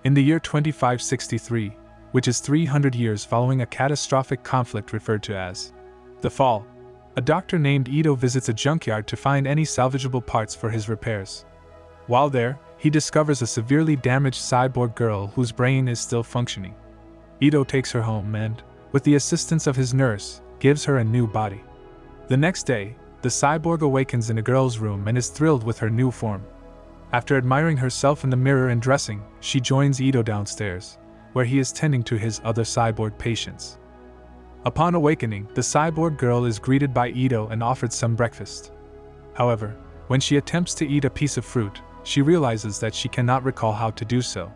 In the year 2563, which is 300 years following a catastrophic conflict referred to as the Fall, a doctor named Ito visits a junkyard to find any salvageable parts for his repairs. While there, he discovers a severely damaged cyborg girl whose brain is still functioning. Ito takes her home and, with the assistance of his nurse, gives her a new body. The next day, the cyborg awakens in a girl's room and is thrilled with her new form. After admiring herself in the mirror and dressing, she joins Ito downstairs, where he is tending to his other cyborg patients. Upon awakening, the cyborg girl is greeted by Ito and offered some breakfast. However, when she attempts to eat a piece of fruit, she realizes that she cannot recall how to do so.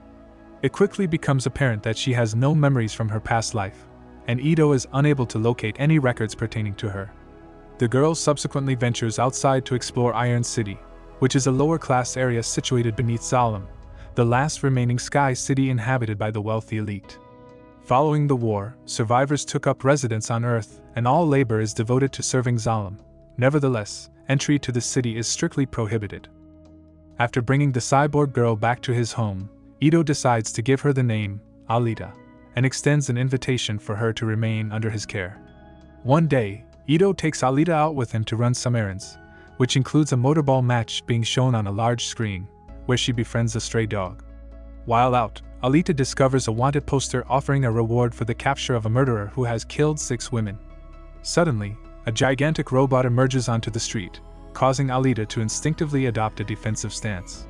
It quickly becomes apparent that she has no memories from her past life, and Ito is unable to locate any records pertaining to her. The girl subsequently ventures outside to explore Iron City, which is a lower-class area situated beneath Zalem, the last remaining sky city inhabited by the wealthy elite. Following the war, survivors took up residence on Earth, and all labor is devoted to serving Zalem. Nevertheless, entry to the city is strictly prohibited. After bringing the cyborg girl back to his home, Ito decides to give her the name Alita, and extends an invitation for her to remain under his care. One day, Ito takes Alita out with him to run some errands, which includes a motorball match being shown on a large screen, where she befriends a stray dog. While out, Alita discovers a wanted poster offering a reward for the capture of a murderer who has killed 6 women. Suddenly, a gigantic robot emerges onto the street, causing Alita to instinctively adopt a defensive stance.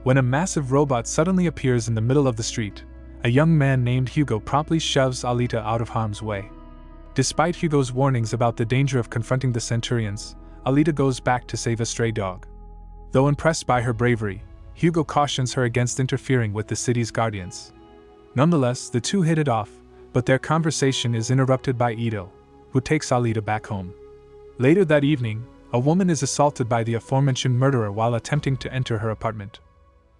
When a massive robot suddenly appears in the middle of the street, a young man named Hugo promptly shoves Alita out of harm's way. Despite Hugo's warnings about the danger of confronting the Centurions, Alita goes back to save a stray dog. Though impressed by her bravery, Hugo cautions her against interfering with the city's guardians. Nonetheless, the two hit it off, but their conversation is interrupted by Ito, who takes Alita back home. Later that evening, a woman is assaulted by the aforementioned murderer while attempting to enter her apartment.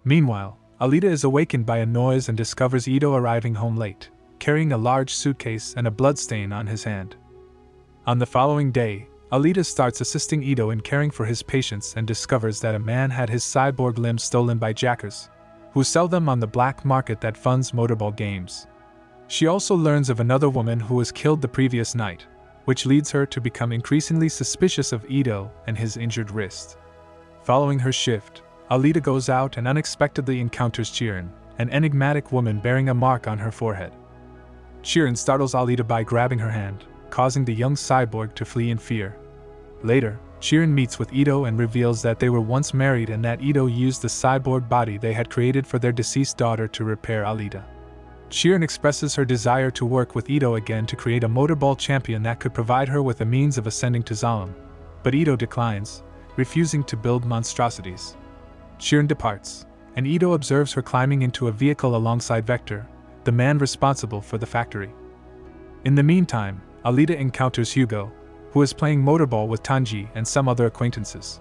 Meanwhile, Alita is awakened by a noise and discovers Ito arriving home late, carrying a large suitcase and a bloodstain on his hand. On the following day, Alita starts assisting Ito in caring for his patients and discovers that a man had his cyborg limbs stolen by jackers, who sell them on the black market that funds motorball games. She also learns of another woman who was killed the previous night, which leads her to become increasingly suspicious of Ito and his injured wrist. Following her shift, Alita goes out and unexpectedly encounters Chiron, an enigmatic woman bearing a mark on her forehead. Chiron startles Alita by grabbing her hand, causing the young cyborg to flee in fear. Later, Chiron meets with Ito and reveals that they were once married and that Ito used the cyborg body they had created for their deceased daughter to repair Alita. Chiron expresses her desire to work with Ito again to create a motorball champion that could provide her with a means of ascending to Zalem, but Ito declines, refusing to build monstrosities. Chiron departs, and Ito observes her climbing into a vehicle alongside Vector, the man responsible for the factory. In the meantime, Alita encounters Hugo, who is playing motorball with Tanji and some other acquaintances.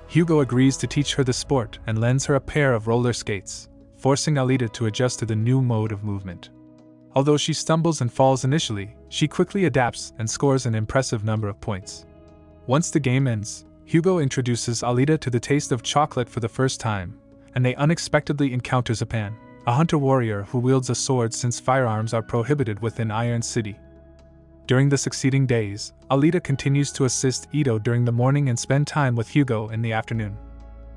Hugo agrees to teach her the sport and lends her a pair of roller skates, forcing Alita to adjust to the new mode of movement. Although she stumbles and falls initially, she quickly adapts and scores an impressive number of points. Once the game ends, Hugo introduces Alita to the taste of chocolate for the first time, and they unexpectedly encounter Zapan, a hunter warrior who wields a sword since firearms are prohibited within Iron City. During the succeeding days, Alita continues to assist Ito during the morning and spend time with Hugo in the afternoon.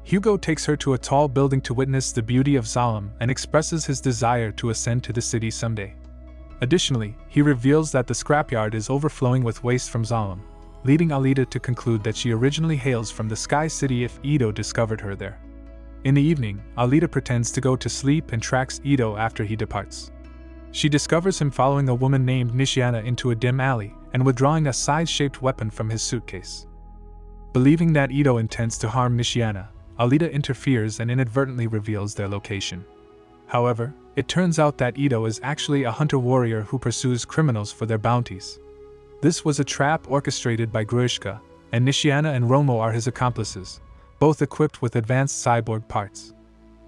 Hugo takes her to a tall building to witness the beauty of Zalem and expresses his desire to ascend to the city someday. Additionally, he reveals that the Scrapyard is overflowing with waste from Zalem, leading Alita to conclude that she originally hails from the Sky City if Ito discovered her there. In the evening, Alita pretends to go to sleep and tracks Ito after he departs. She discovers him following a woman named Nishiana into a dim alley and withdrawing a scythe-shaped weapon from his suitcase. Believing that Ito intends to harm Nishiana, Alita interferes and inadvertently reveals their location. However, it turns out that Ito is actually a hunter-warrior who pursues criminals for their bounties. This was a trap orchestrated by Gruishka, and Nishiana and Romo are his accomplices, both equipped with advanced cyborg parts.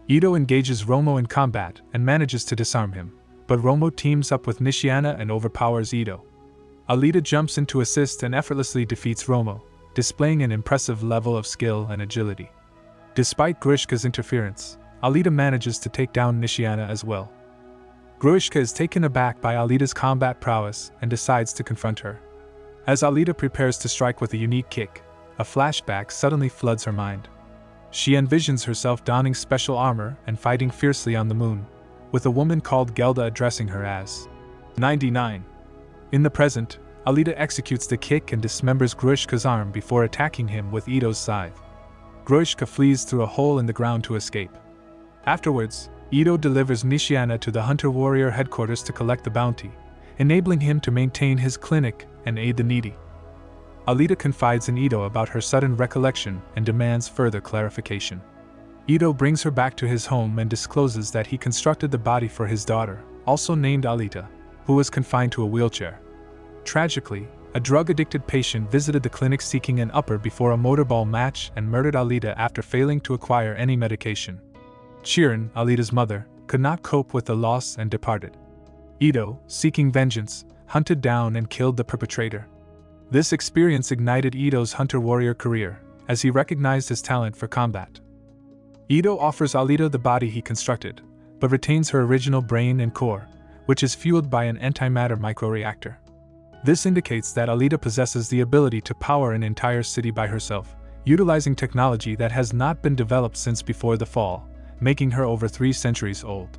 Ito engages Romo in combat and manages to disarm him, but Romo teams up with Nishiana and overpowers Ito. Alita jumps in to assist and effortlessly defeats Romo, displaying an impressive level of skill and agility. Despite Grishka's interference, Alita manages to take down Nishiana as well. Gruishka is taken aback by Alita's combat prowess and decides to confront her. As Alita prepares to strike with a unique kick, a flashback suddenly floods her mind. She envisions herself donning special armor and fighting fiercely on the moon, with a woman called Gelda addressing her as 99. In the present, Alita executes the kick and dismembers Gruishka's arm before attacking him with Ito's scythe. Gruishka flees through a hole in the ground to escape. Afterwards, Ito delivers Nishiana to the hunter-warrior headquarters to collect the bounty, enabling him to maintain his clinic and aid the needy. Alita confides in Ito about her sudden recollection and demands further clarification. Ito brings her back to his home and discloses that he constructed the body for his daughter, also named Alita, who was confined to a wheelchair. Tragically, a drug-addicted patient visited the clinic seeking an upper before a motorball match and murdered Alita after failing to acquire any medication. Chirin, Alita's mother, could not cope with the loss and departed. Ito, seeking vengeance, hunted down and killed the perpetrator. This experience ignited Ito's hunter-warrior career, as he recognized his talent for combat. Ito offers Alita the body he constructed, but retains her original brain and core, which is fueled by an antimatter microreactor. This indicates that Alita possesses the ability to power an entire city by herself, utilizing technology that has not been developed since before the fall, making her over 3 centuries old.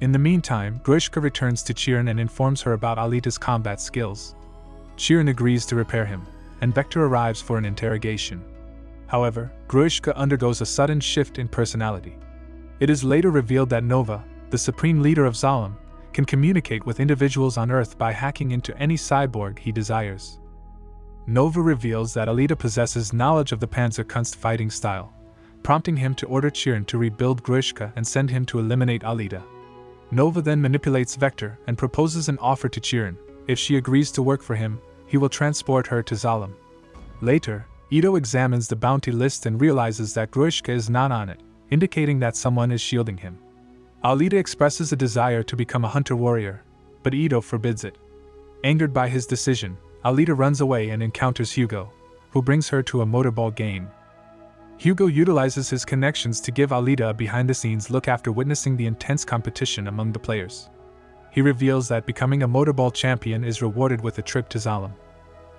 In the meantime, Gruishka returns to Chirin and informs her about Alita's combat skills. Chirin agrees to repair him, and Vector arrives for an interrogation. However, Gruishka undergoes a sudden shift in personality. It is later revealed that Nova, the supreme leader of Zalem, can communicate with individuals on Earth by hacking into any cyborg he desires. Nova reveals that Alita possesses knowledge of the Panzerkunst fighting style, prompting him to order Chirin to rebuild Gruishka and send him to eliminate Alita. Nova then manipulates Vector and proposes an offer to Chirin. If she agrees to work for him, he will transport her to Zalem. Later, Ito examines the bounty list and realizes that Gruishka is not on it, indicating that someone is shielding him. Alita expresses a desire to become a hunter-warrior, but Ito forbids it. Angered by his decision, Alita runs away and encounters Hugo, who brings her to a motorball game. Hugo utilizes his connections to give Alita a behind-the-scenes look after witnessing the intense competition among the players. He reveals that becoming a motorball champion is rewarded with a trip to Zalem.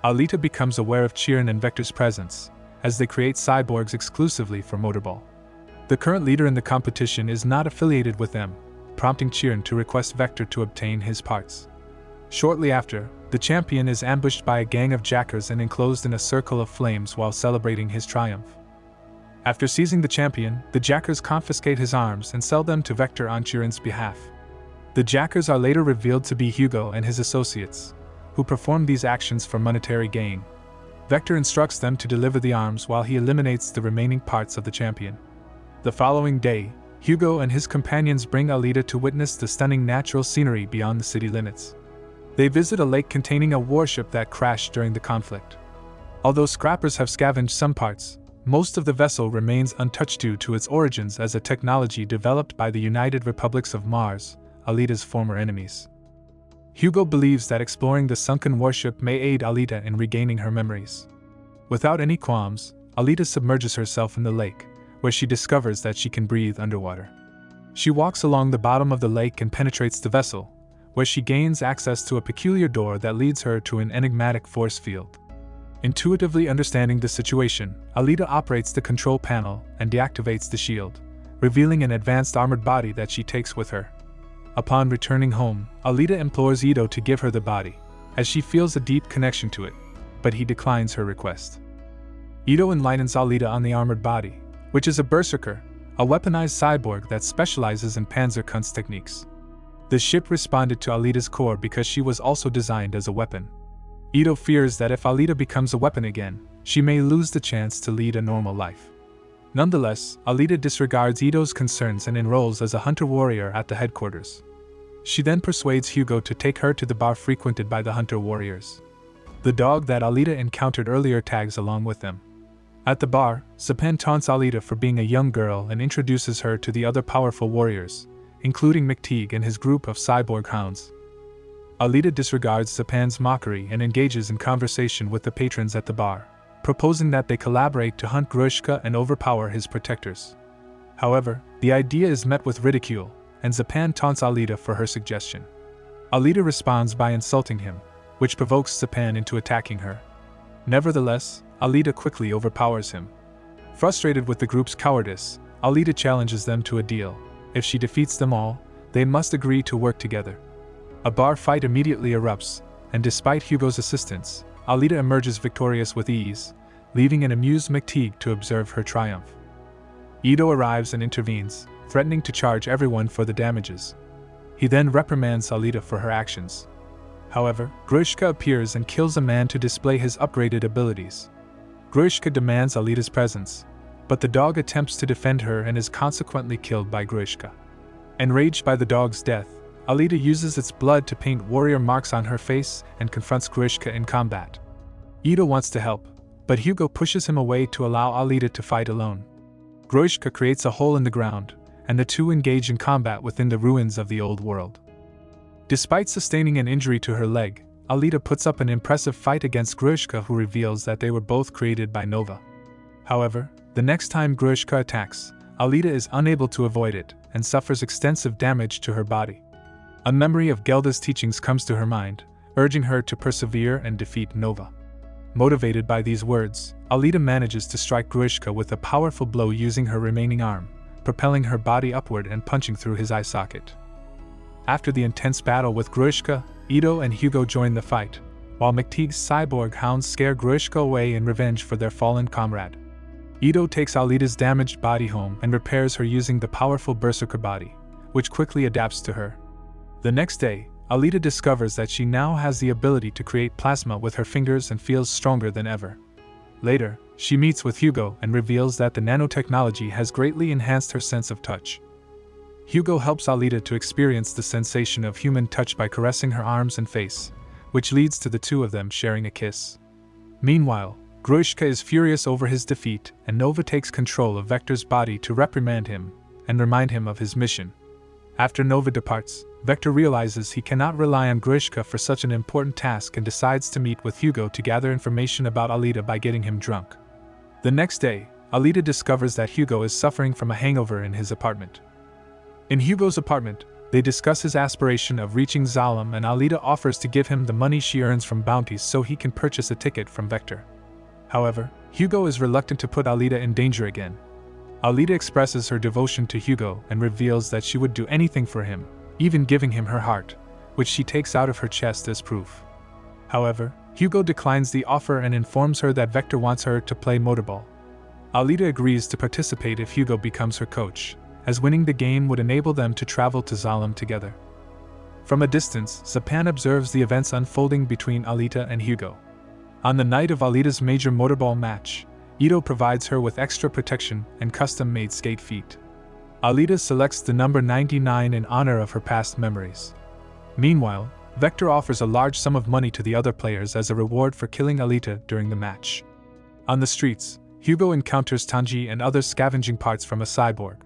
Alita becomes aware of Chirin and Vector's presence, as they create cyborgs exclusively for motorball. The current leader in the competition is not affiliated with them, prompting Chirin to request Vector to obtain his parts. Shortly after, the champion is ambushed by a gang of jackers and enclosed in a circle of flames while celebrating his triumph. After seizing the champion, the jackers confiscate his arms and sell them to Vector on Chirin's behalf. The jackers are later revealed to be Hugo and his associates, who perform these actions for monetary gain. Vector instructs them to deliver the arms while he eliminates the remaining parts of the champion. The following day, Hugo and his companions bring Alita to witness the stunning natural scenery beyond the city limits. They visit a lake containing a warship that crashed during the conflict. Although scrappers have scavenged some parts, most of the vessel remains untouched due to its origins as a technology developed by the United Republics of Mars, Alita's former enemies. Hugo believes that exploring the sunken warship may aid Alita in regaining her memories. Without any qualms, Alita submerges herself in the lake, where she discovers that she can breathe underwater. She walks along the bottom of the lake and penetrates the vessel, where she gains access to a peculiar door that leads her to an enigmatic force field. Intuitively understanding the situation, Alita operates the control panel and deactivates the shield, revealing an advanced armored body that she takes with her. Upon returning home, Alita implores Ito to give her the body, as she feels a deep connection to it, but he declines her request. Ito enlightens Alita on the armored body, which is a berserker, a weaponized cyborg that specializes in Panzerkunst techniques. The ship responded to Alita's core because she was also designed as a weapon. Ito fears that if Alita becomes a weapon again, she may lose the chance to lead a normal life. Nonetheless, Alita disregards Ito's concerns and enrolls as a hunter-warrior at the headquarters. She then persuades Hugo to take her to the bar frequented by the hunter-warriors. The dog that Alita encountered earlier tags along with them. At the bar, Zapan taunts Alita for being a young girl and introduces her to the other powerful warriors, including McTeague and his group of cyborg hounds. Alita disregards Zapan's mockery and engages in conversation with the patrons at the bar, proposing that they collaborate to hunt Gruishka and overpower his protectors. However, The idea is met with ridicule, and Zapan taunts Alita for her suggestion. Alita responds by insulting him, which provokes Zapan into attacking her. Nevertheless, Alita quickly overpowers him. Frustrated with the group's cowardice, Alita challenges them to a deal. If she defeats them all, they must agree to work together. A bar fight immediately erupts, and despite Hugo's assistance, Alita emerges victorious with ease, leaving an amused McTeague to observe her triumph. Ito arrives and intervenes, threatening to charge everyone for the damages. He then reprimands Alita for her actions. However, Grushka appears and kills a man to display his upgraded abilities. Grushka demands Alita's presence, but the dog attempts to defend her and is consequently killed by Grushka. Enraged by the dog's death, Alita uses its blood to paint warrior marks on her face and confronts Grushka in combat. Ito wants to help, but Hugo pushes him away to allow Alita to fight alone. Grushka creates a hole in the ground, and the two engage in combat within the ruins of the old world. Despite sustaining an injury to her leg, Alita puts up an impressive fight against Grushka, who reveals that they were both created by Nova. However, the next time Grushka attacks, Alita is unable to avoid it and suffers extensive damage to her body. A memory of Gelda's teachings comes to her mind, urging her to persevere and defeat Nova. Motivated by these words, Alita manages to strike Grushka with a powerful blow using her remaining arm, propelling her body upward and punching through his eye socket. After the intense battle with Grushka, Ito and Hugo join the fight, while McTeague's cyborg hounds scare Grushka away in revenge for their fallen comrade. Ito takes Alita's damaged body home and repairs her using the powerful berserker body, which quickly adapts to her. The next day, Alita discovers that she now has the ability to create plasma with her fingers and feels stronger than ever. Later, she meets with Hugo and reveals that the nanotechnology has greatly enhanced her sense of touch. Hugo helps Alita to experience the sensation of human touch by caressing her arms and face, which leads to the two of them sharing a kiss. Meanwhile, Grushka is furious over his defeat, and Nova takes control of Vector's body to reprimand him and remind him of his mission. After Nova departs, Vector realizes he cannot rely on Grushka for such an important task and decides to meet with Hugo to gather information about Alita by getting him drunk. The next day, Alita discovers that Hugo is suffering from a hangover in his apartment. In Hugo's apartment, they discuss his aspiration of reaching Zalem, and Alita offers to give him the money she earns from bounties so he can purchase a ticket from Vector. However, Hugo is reluctant to put Alita in danger again. Alita expresses her devotion to Hugo and reveals that she would do anything for him, even giving him her heart, which she takes out of her chest as proof. However, Hugo declines the offer and informs her that Vector wants her to play motorball. Alita agrees to participate if Hugo becomes her coach, as winning the game would enable them to travel to Zalem together. From a distance, Zapan observes the events unfolding between Alita and Hugo. On the night of Alita's major motorball match, Ito provides her with extra protection and custom-made skate feet. Alita selects the number 99 in honor of her past memories. Meanwhile, Vector offers a large sum of money to the other players as a reward for killing Alita during the match. On the streets, Hugo encounters Tanji and others scavenging parts from a cyborg.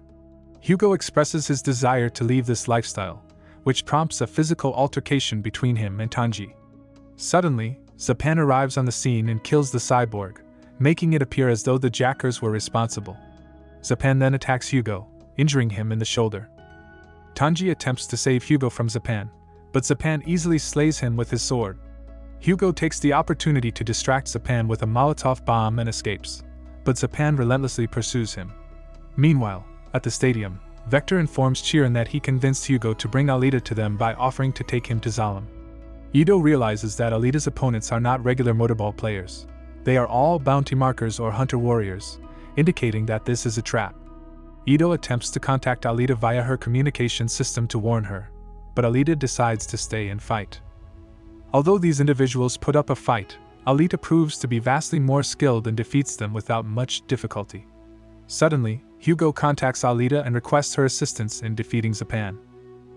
Hugo expresses his desire to leave this lifestyle, which prompts a physical altercation between him and Tanji. Suddenly, Zapan arrives on the scene and kills the cyborg, making it appear as though the jackers were responsible. Zapan then attacks Hugo, injuring him in the shoulder. Tanji attempts to save Hugo from Zapan, but Zapan easily slays him with his sword. Hugo takes the opportunity to distract Zapan with a Molotov bomb and escapes, but Zapan relentlessly pursues him. Meanwhile, at the stadium, Vector informs Chiron that he convinced Hugo to bring Alita to them by offering to take him to Zalem. Ito realizes that Alita's opponents are not regular motorball players. They are all bounty markers or hunter warriors, indicating that this is a trap. Ito attempts to contact Alita via her communication system to warn her, but Alita decides to stay and fight. Although these individuals put up a fight, Alita proves to be vastly more skilled and defeats them without much difficulty. Suddenly, Hugo contacts Alita and requests her assistance in defeating Zapan.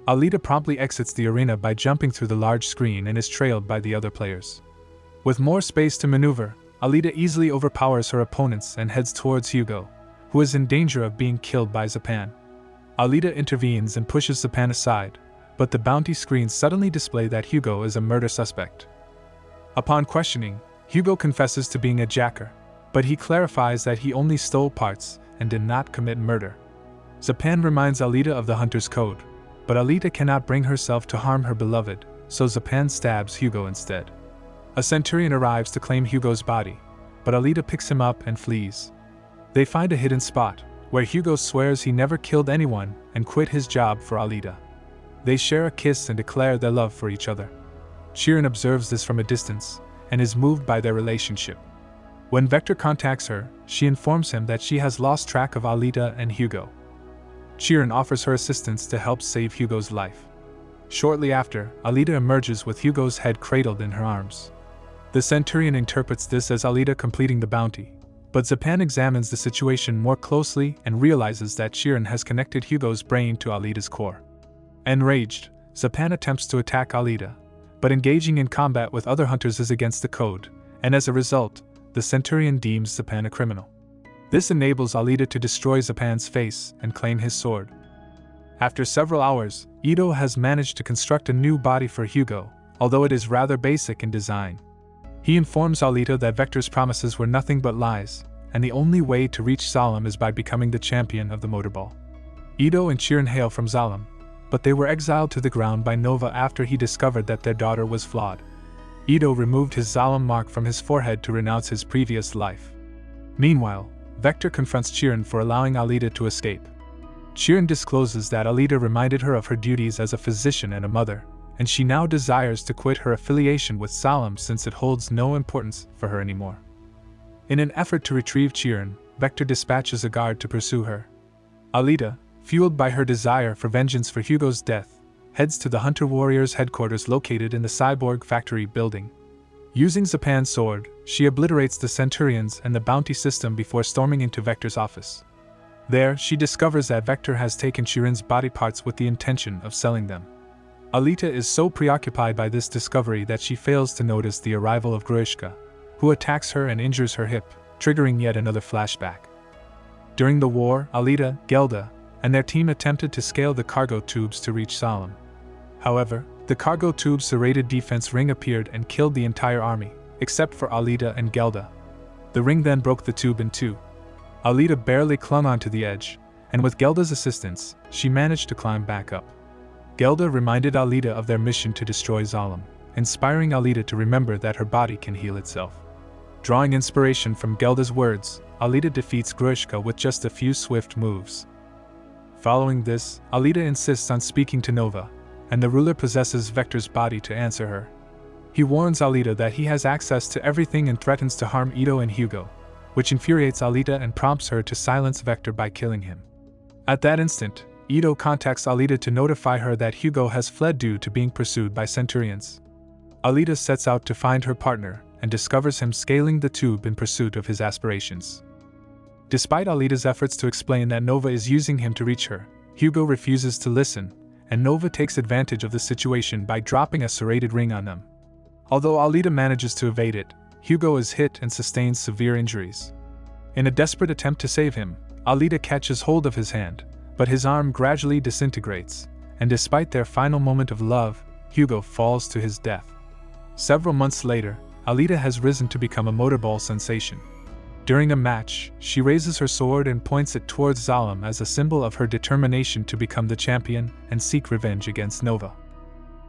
Alita promptly exits the arena by jumping through the large screen and is trailed by the other players. With more space to maneuver, Alita easily overpowers her opponents and heads towards Hugo, who is in danger of being killed by Zapan. Alita intervenes and pushes Zapan aside, but the bounty screens suddenly display that Hugo is a murder suspect. Upon questioning, Hugo confesses to being a jacker, but he clarifies that he only stole parts and did not commit murder. Zapan reminds Alita of the Hunter's Code, but Alita cannot bring herself to harm her beloved, so Zapan stabs Hugo instead. A Centurion arrives to claim Hugo's body, but Alita picks him up and flees. They find a hidden spot, where Hugo swears he never killed anyone and quit his job for Alita. They share a kiss and declare their love for each other. Chiron observes this from a distance, and is moved by their relationship. When Vector contacts her, she informs him that she has lost track of Alita and Hugo. Chiron offers her assistance to help save Hugo's life. Shortly after, Alita emerges with Hugo's head cradled in her arms. The Centurion interprets this as Alita completing the bounty, but Zapan examines the situation more closely and realizes that Chiron has connected Hugo's brain to Alita's core. Enraged, Zapan attempts to attack Alita, but engaging in combat with other hunters is against the code, and as a result, the Centurion deems Zapan a criminal. This enables Alita to destroy Zapan's face and claim his sword. After several hours, Ito has managed to construct a new body for Hugo, although it is rather basic in design. He informs Alita that Vector's promises were nothing but lies, and the only way to reach Zalem is by becoming the champion of the motorball. Ito and Chiron hail from Zalem, but they were exiled to the ground by Nova after he discovered that their daughter was flawed. Ito removed his Zalem mark from his forehead to renounce his previous life. Meanwhile, Vector confronts Chiron for allowing Alita to escape. Chiron discloses that Alita reminded her of her duties as a physician and a mother, and she now desires to quit her affiliation with Zalem since it holds no importance for her anymore. In an effort to retrieve Chiron, Vector dispatches a guard to pursue her. Alita, fueled by her desire for vengeance for Hugo's death, heads to the Hunter Warriors' headquarters located in the Cyborg factory building. Using Zapan's sword, she obliterates the Centurions and the bounty system before storming into Vector's office. There, she discovers that Vector has taken Chiron's body parts with the intention of selling them. Alita is so preoccupied by this discovery that she fails to notice the arrival of Gruishka, who attacks her and injures her hip, triggering yet another flashback. During the war, Alita, Gelda, and their team attempted to scale the cargo tubes to reach Zalem. However, the cargo tube's serrated defense ring appeared and killed the entire army, except for Alita and Gelda. The ring then broke the tube in two. Alita barely clung onto the edge, and with Gelda's assistance, she managed to climb back up. Gelda reminded Alita of their mission to destroy Zalem, inspiring Alita to remember that her body can heal itself. Drawing inspiration from Gelda's words, Alita defeats Gruishka with just a few swift moves. Following this, Alita insists on speaking to Nova, and the ruler possesses Vector's body to answer her. He warns Alita that he has access to everything and threatens to harm Ito and Hugo, which infuriates Alita and prompts her to silence Vector by killing him. At that instant, Ito contacts Alita to notify her that Hugo has fled due to being pursued by Centurions. Alita sets out to find her partner and discovers him scaling the tube in pursuit of his aspirations. Despite Alita's efforts to explain that Nova is using him to reach her, Hugo refuses to listen, and Nova takes advantage of the situation by dropping a serrated ring on them. Although Alita manages to evade it, Hugo is hit and sustains severe injuries. In a desperate attempt to save him, Alita catches hold of his hand, but his arm gradually disintegrates, and despite their final moment of love, Hugo falls to his death. Several months later, Alita has risen to become a motorball sensation. During a match, she raises her sword and points it towards Zalem as a symbol of her determination to become the champion and seek revenge against Nova.